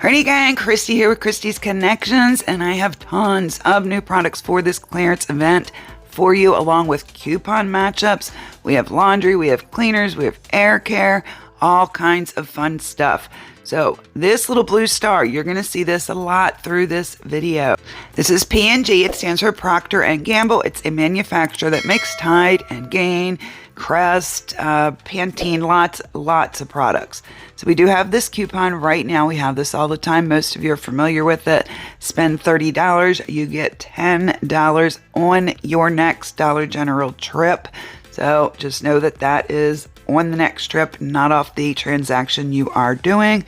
Alrighty gang, Kristie here with Kristie's Connections, and I have tons of new products for this clearance event for you, along with coupon matchups. We have laundry, we have cleaners, we have AIRCARE, all kinds of fun stuff. So this little blue star, you're going to see this a lot through this video. This is P&G. It stands for Procter & Gamble. It's a manufacturer that makes Tide and Gain, Crest, Pantene, lots of products. So we do have this coupon right now. We have this all the time. Most of you are familiar with it. Spend $30, you get $10 on your next Dollar General trip. So just know that that is on the next trip, not off the transaction you are doing.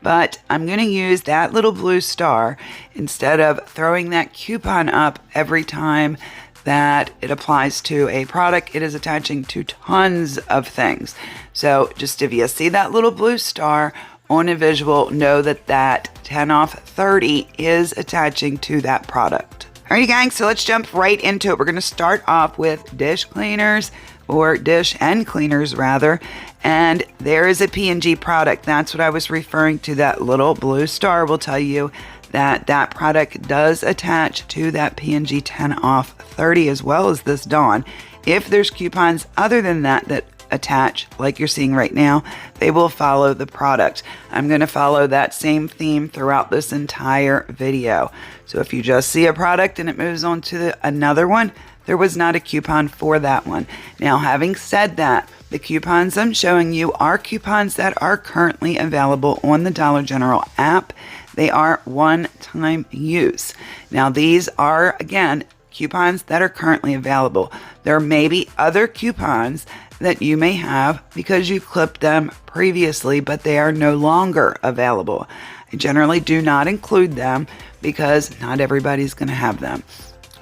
But I'm going to use that little blue star instead of throwing that coupon up every time that it applies to a product. It is attaching to tons of things. So just if you see that little blue star on a visual, know that that 10 off 30 is attaching to that product. Alrighty gang, so let's jump right into it. We're going to start off with dish cleaners, or dish and cleaners rather, and there is a P&G product. That's what I was referring to. That little blue star will tell you that that product does attach to that P&G 10 off 30, as well as this Dawn. If there's coupons other than that that attach, like you're seeing right now, they will follow the product. I'm going to follow that same theme throughout this entire video. So if you just see a product and it moves on to another one, there was not a coupon for that one. Now, having said that, the coupons I'm showing you are coupons that are currently available on the Dollar General app. They are one-time use. Now, these are, again, coupons that are currently available. There may be other coupons that you may have because you've clipped them previously, but they are no longer available. I generally do not include them because not everybody's going to have them.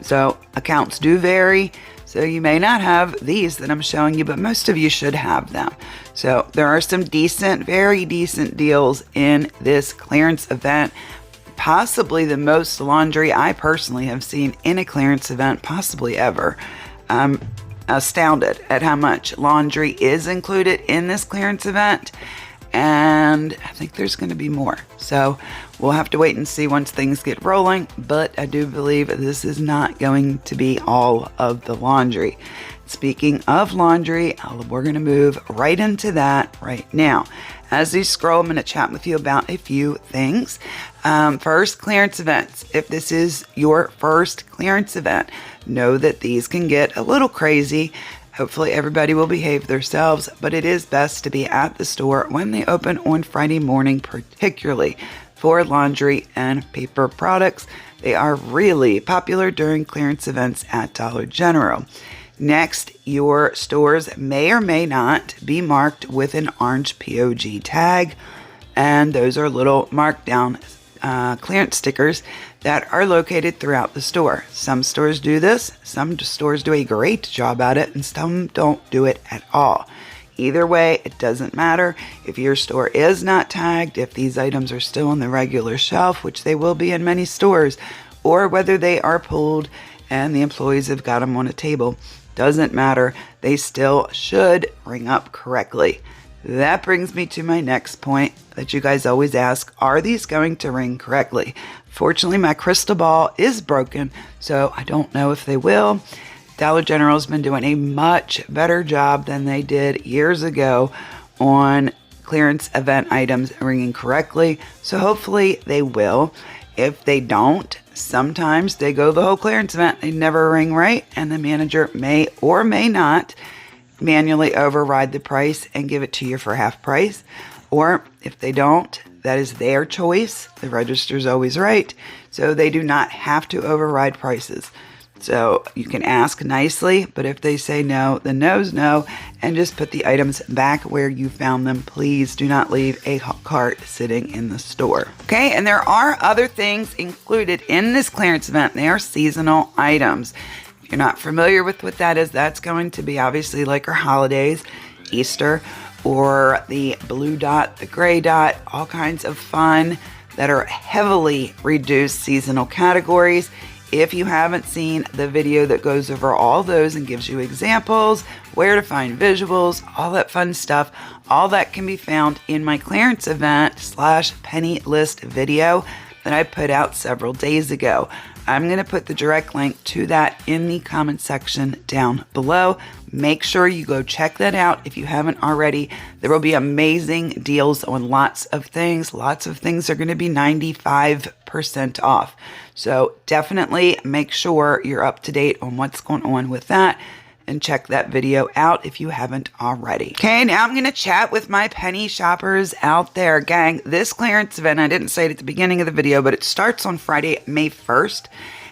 So accounts do vary. So you may not have these that I'm showing you, but most of you should have them. So there are some decent, very decent deals in this clearance event. Possibly the most laundry I personally have seen in a clearance event, possibly ever. I'm astounded at how much laundry is included in this clearance event. And I think there's going to be more. So we'll have to wait and see once things get rolling. But I do believe this is not going to be all of the laundry. Speaking of laundry, we're going to move right into that right now. As we scroll, I'm going to chat with you about a few things. First, clearance events. If this is your first clearance event, know that these can get a little crazy. Hopefully everybody will behave themselves, but it is best to be at the store when they open on Friday morning, particularly for laundry and paper products. They are really popular during clearance events at Dollar General. Next, your stores may or may not be marked with an orange POG tag, and those are little markdown clearance stickers that are located throughout the store. Some stores do this, some stores do a great job at it, and some don't do it at all. Either way, it doesn't matter. If your store is not tagged, if these items are still on the regular shelf, which they will be in many stores, or whether they are pulled and the employees have got them on a table, doesn't matter. They still should ring up correctly. That brings me to my next point that you guys always ask, are these going to ring correctly? Fortunately, my crystal ball is broken, so I don't know if they will. Dollar General's been doing a much better job than they did years ago on clearance event items ringing correctly, so hopefully they will. If they don't, sometimes they go the whole clearance event, they never ring right, and the manager may or may not manually override the price and give it to you for half price. Or if they don't, that is their choice. The register's always right, so they do not have to override prices. So you can ask nicely, but if they say no, the no's no, and just put the items back where you found them. Please do not leave a cart sitting in the store. Okay, and there are other things included in this clearance event. They are seasonal items. If you're not familiar with what that is, that's going to be obviously like our holidays, Easter, or the blue dot, the gray dot, all kinds of fun that are heavily reduced seasonal categories. If you haven't seen the video that goes over all those and gives you examples, where to find visuals, all that fun stuff, all that can be found in my clearance event / penny list video that I put out several days ago. I'm going to put the direct link to that in the comment section down below. Make sure you go check that out if you haven't already. There will be amazing deals on lots of things. Lots of things are going to be 95% off. So definitely make sure you're up to date on what's going on with that and check that video out if you haven't already. Okay, now I'm going to chat with my penny shoppers out there. Gang, this clearance event, I didn't say it at the beginning of the video, but it starts on Friday, May 1st,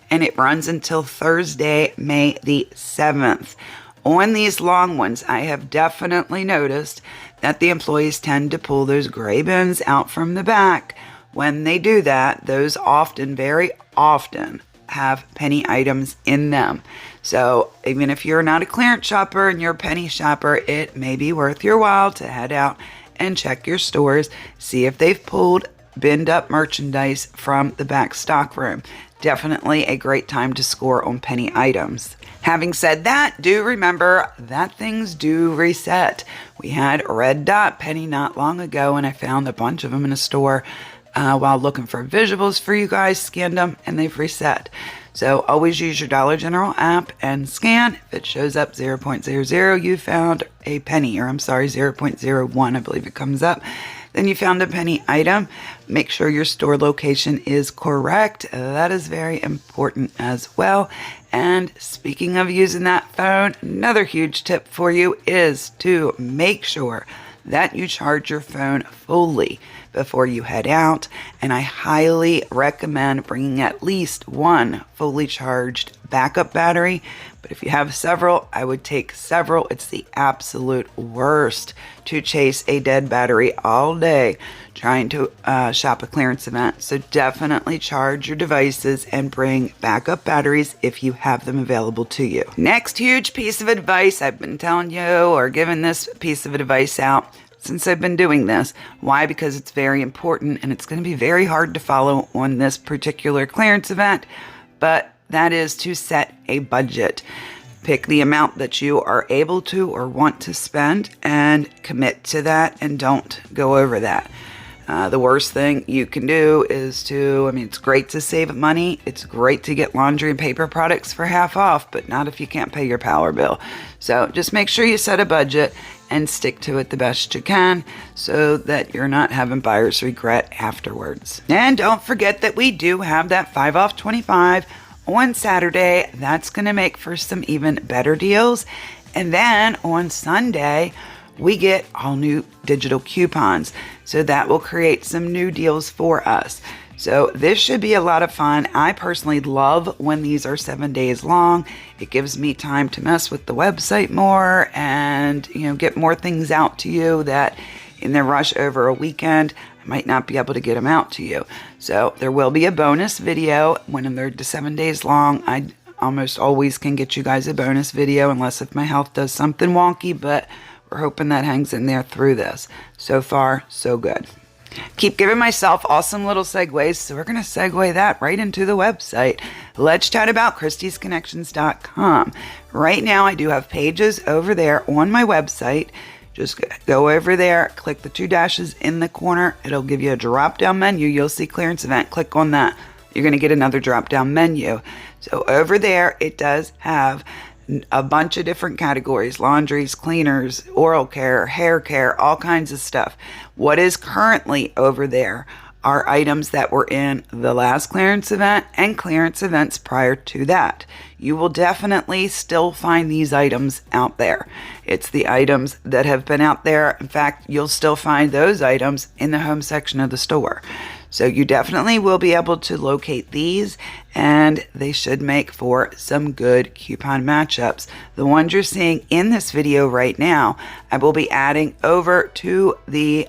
and it runs until Thursday, May the 7th. On these long ones, I have definitely noticed that the employees tend to pull those gray bins out from the back. When they do that, those often, very often, have penny items in them. So even if you're not a clearance shopper and you're a penny shopper, it may be worth your while to head out and check your stores, see if they've pulled binned up merchandise from the back stock room. Definitely a great time to score on penny items. Having said that, do remember that things do reset. We had Red Dot penny not long ago, and I found a bunch of them in a store while looking for visuals for you guys, scanned them, and they've reset. So always use your Dollar General app and scan. If it shows up 0.00, you found a penny, or I'm sorry, 0.01, I believe it comes up. Then you found a penny item. Make sure your store location is correct. That is very important as well. And speaking of using that phone, another huge tip for you is to make sure that you charge your phone fully before you head out, and I highly recommend bringing at least one fully charged backup battery. But if you have several, I would take several. It's the absolute worst to chase a dead battery all day trying to shop a clearance event. So definitely charge your devices and bring backup batteries if you have them available to you. Next huge piece of advice, I've been telling you or giving this piece of advice out since I've been doing this. Why? Because it's very important and it's going to be very hard to follow on this particular clearance event, but that is to set a budget. Pick the amount that you are able to or want to spend and commit to that, and don't go over that. The worst thing you can do is it's great to save money. It's great to get laundry and paper products for half off, but not if you can't pay your power bill. So just make sure you set a budget and stick to it the best you can so that you're not having buyer's regret afterwards. And don't forget that we do have that 5 off 25 on Saturday. That's going to make for some even better deals. And then on Sunday, we get all new digital coupons. So that will create some new deals for us. So this should be a lot of fun. I personally love when these are 7 days long. It gives me time to mess with the website more and, get more things out to you that in the rush over a weekend, I might not be able to get them out to you. So there will be a bonus video when they're 7 days long. I almost always can get you guys a bonus video unless if my health does something wonky, but we're hoping that hangs in there through this. So far, so good. Keep giving myself awesome little segues, so we're going to segue that right into the website. Let's chat about kristiesconnections.com. Right now, I do have pages over there on my website. Just go over there, click the 2 dashes in the corner. It'll give you a drop-down menu. You'll see clearance event. Click on that. You're going to get another drop-down menu. So over there, it does have a bunch of different categories: laundries, cleaners, oral care, hair care, all kinds of stuff. What is currently over there are items that were in the last clearance event and clearance events prior to that. You will definitely still find these items out there. It's the items that have been out there. In fact, you'll still find those items in the home section of the store. So you definitely will be able to locate these, and they should make for some good coupon matchups. The ones you're seeing in this video right now, I will be adding over to the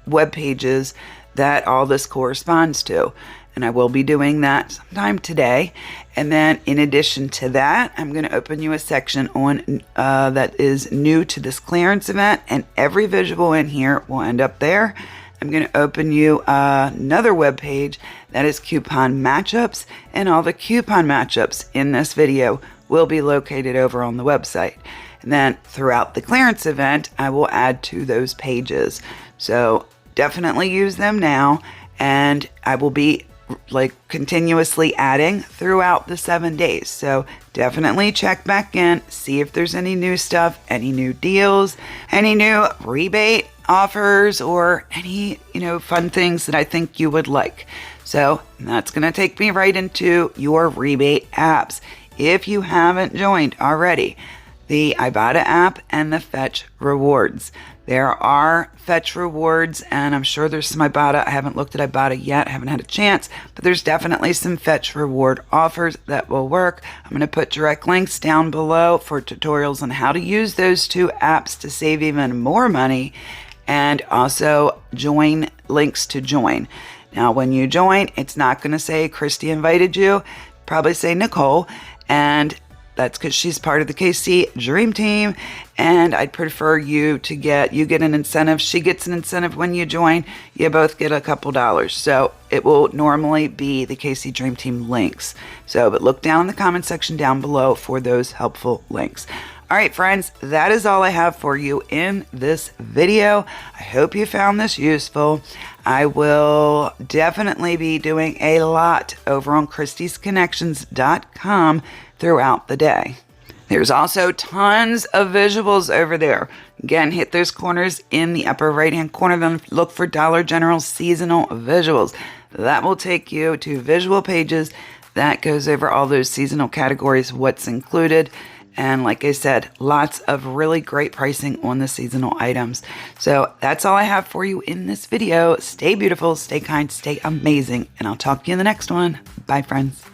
web pages that all this corresponds to. And I will be doing that sometime today. And then in addition to that, I'm going to open you a section on that is new to this clearance event, and every visual in here will end up there. I'm going to open you another web page that is coupon matchups, and all the coupon matchups in this video will be located over on the website. And then throughout the clearance event, I will add to those pages. So definitely use them now, and I will be continuously adding throughout the 7 days. So definitely check back in, see if there's any new stuff, any new deals, any new rebate offers, or any, fun things that I think you would like. So that's going to take me right into your rebate apps. If you haven't joined already, the IBOTTA app and the Fetch Rewards. There are Fetch Rewards, and I'm sure there's some IBOTTA. I haven't looked at IBOTTA yet. I haven't had a chance, but there's definitely some Fetch Reward offers that will work. I'm going to put direct links down below for tutorials on how to use those two apps to save even more money, and also links to join. Now, when you join, it's not going to say Kristie invited you. Probably say Nicole, and that's because she's part of the KC Dream Team, and I'd prefer you get an incentive. She gets an incentive when you join. You both get a couple dollars. So it will normally be the KC Dream Team links. But look down in the comment section down below for those helpful links. All right, friends, that is all I have for you in this video. I hope you found this useful. I will definitely be doing a lot over on kristiesconnections.com throughout the day. There's also tons of visuals over there. Again, hit those corners in the upper right-hand corner, then look for Dollar General seasonal visuals. That will take you to visual pages that goes over all those seasonal categories, what's included. And like I said, lots of really great pricing on the seasonal items. So that's all I have for you in this video. Stay beautiful, stay kind, stay amazing, and I'll talk to you in the next one. Bye, friends.